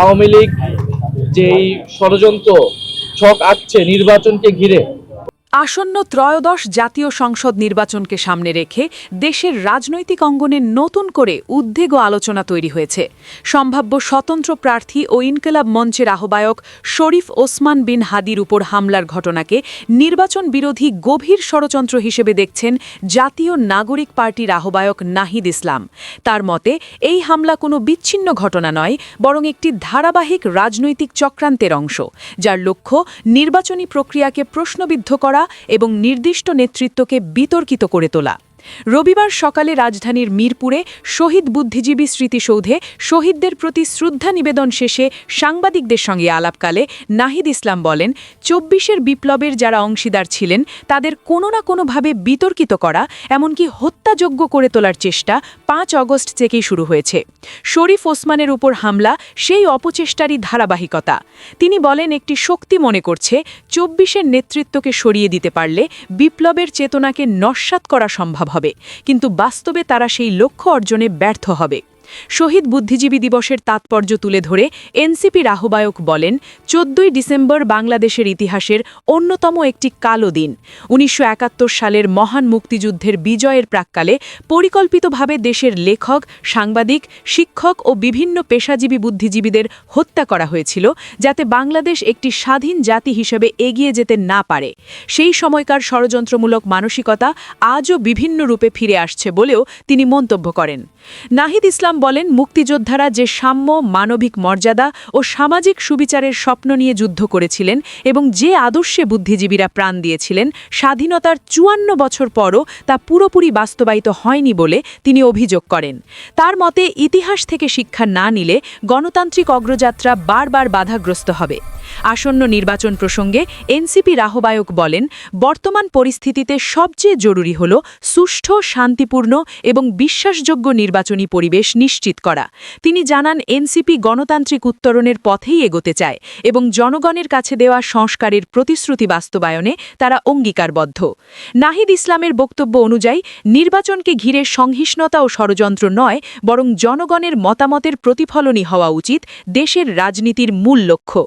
আওয়ামী লীগ যেই ষড়যন্ত্র ছক আঁকছে নির্বাচনকে ঘিরে। আসন্ন ত্রয়োদশ জাতীয় সংসদ নির্বাচনকে সামনে রেখে দেশের রাজনৈতিক অঙ্গনে নতুন করে উদ্বেগ ও আলোচনা তৈরি হয়েছে। সম্ভাব্য স্বতন্ত্র প্রার্থী ও ইনকিলাব মঞ্চের আহ্বায়ক শরীফ ওসমান বিন হাদির উপর হামলার ঘটনাকে নির্বাচন বিরোধী গভীর ষড়যন্ত্র হিসেবে দেখছেন জাতীয় নাগরিক পার্টির আহ্বায়ক নাহিদ ইসলাম। তার মতে এই হামলা কোনো বিচ্ছিন্ন ঘটনা নয়, বরং একটি ধারাবাহিক রাজনৈতিক চক্রান্তের অংশ, যার লক্ষ্য নির্বাচনী প্রক্রিয়াকে প্রশ্নবিদ্ধ করা এবং নির্দিষ্ট নেতৃত্বকে বিতর্কিত করে তোলা। রবিবার সকালে রাজধানীর মিরপুরে শহীদ বুদ্ধিজীবী স্মৃতিসৌধে শহীদদের প্রতি শ্রদ্ধা নিবেদন শেষে সাংবাদিকদের সঙ্গে আলাপকালে নাহিদ ইসলাম বলেন, ২৪-এর বিপ্লবের যারা অংশীদার ছিলেন তাদের কোনো না কোনোভাবে বিতর্কিত করা, এমনকি হত্যাযোগ্য করে তোলার চেষ্টা ৫ অগস্ট থেকেই শুরু হয়েছে। শরীফ ওসমানের উপর হামলা সেই অপচেষ্টারই ধারাবাহিকতা। তিনি বলেন, একটি শক্তি মনে করছে ২৪-এর নেতৃত্বকে সরিয়ে দিতে পারলে বিপ্লবের চেতনাকে নস্যাৎ করা সম্ভব হবে, কিন্তু বাস্তবে তারা সেই লক্ষ্য অর্জনে ব্যর্থ হবে। শহীদ বুদ্ধিজীবী দিবসের তাৎপর্য তুলে ধরে এনসিপির আহ্বায়ক বলেন, ১৪ই ডিসেম্বর বাংলাদেশের ইতিহাসের অন্যতম একটি কালো দিন। ১৯৭১ সালের মহান মুক্তিযুদ্ধের বিজয়ের প্রাক্কালে পরিকল্পিতভাবে দেশের লেখক, সাংবাদিক, শিক্ষক ও বিভিন্ন পেশাজীবী বুদ্ধিজীবীদের হত্যা করা হয়েছিল, যাতে বাংলাদেশ একটি স্বাধীন জাতি হিসেবে এগিয়ে যেতে না পারে। সেই সময়কার ষড়যন্ত্রমূলক মানসিকতা আজও বিভিন্ন রূপে ফিরে আসছে বলেও তিনি মন্তব্য করেন। নাহিদ ইসলাম বলেন, মুক্তিযোদ্ধারা যে সাম্য, মানবিক মর্যাদা ও সামাজিক সুবিচারের স্বপ্ন নিয়ে যুদ্ধ করেছিলেন এবং যে আদর্শে বুদ্ধিজীবীরা প্রাণ দিয়েছিলেন, স্বাধীনতার ৫৪ বছর পরও তা পুরোপুরি বাস্তবায়িত হয়নি বলে তিনি অভিযোগ করেন। তার মতে, ইতিহাস থেকে শিক্ষা না নিলে গণতান্ত্রিক অগ্রযাত্রা বারবার বাধাগ্রস্ত হবে। আসন্ন নির্বাচন প্রসঙ্গে এনসিপির আহ্বায়ক বলেন, বর্তমান পরিস্থিতিতে সবচেয়ে জরুরি হল সুষ্ঠু, শান্তিপূর্ণ এবং বিশ্বাসযোগ্য নির্বাচনী পরিবেশ নিশ্চিত করা। তিনি জানান, এনসিপি গণতান্ত্রিক উত্তরণের পথেই এগোতে চায় এবং জনগণের কাছে দেওয়া সংস্কারের প্রতিশ্রুতি বাস্তবায়নে তারা অঙ্গীকারবদ্ধ। নাহিদ ইসলামের বক্তব্য অনুযায়ী নির্বাচনকে ঘিরে সংহিষ্ণুতা ও ষড়যন্ত্র নয়, বরং জনগণের মতামতের প্রতিফলনই হওয়া উচিত দেশের রাজনীতির মূল লক্ষ্য।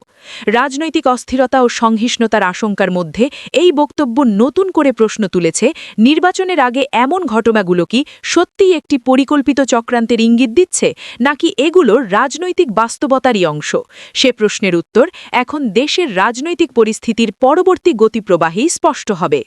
রাজনৈতিক অস্থিরতা ও সংহিষ্ণুতার আশঙ্কার মধ্যে এই বক্তব্য নতুন করে প্রশ্ন তুলেছে, নির্বাচনের আগে এমন ঘটনাগুলো কি সত্যিই একটি পরিকল্পিত চক্রান্তের ইঙ্গিত দিচ্ছে, নাকি এগুলো রাজনৈতিক বাস্তবতারই অংশ? সে প্রশ্নের উত্তর এখন দেশের রাজনৈতিক পরিস্থিতির পরবর্তী গতিপ্রবাহেই স্পষ্ট হবে।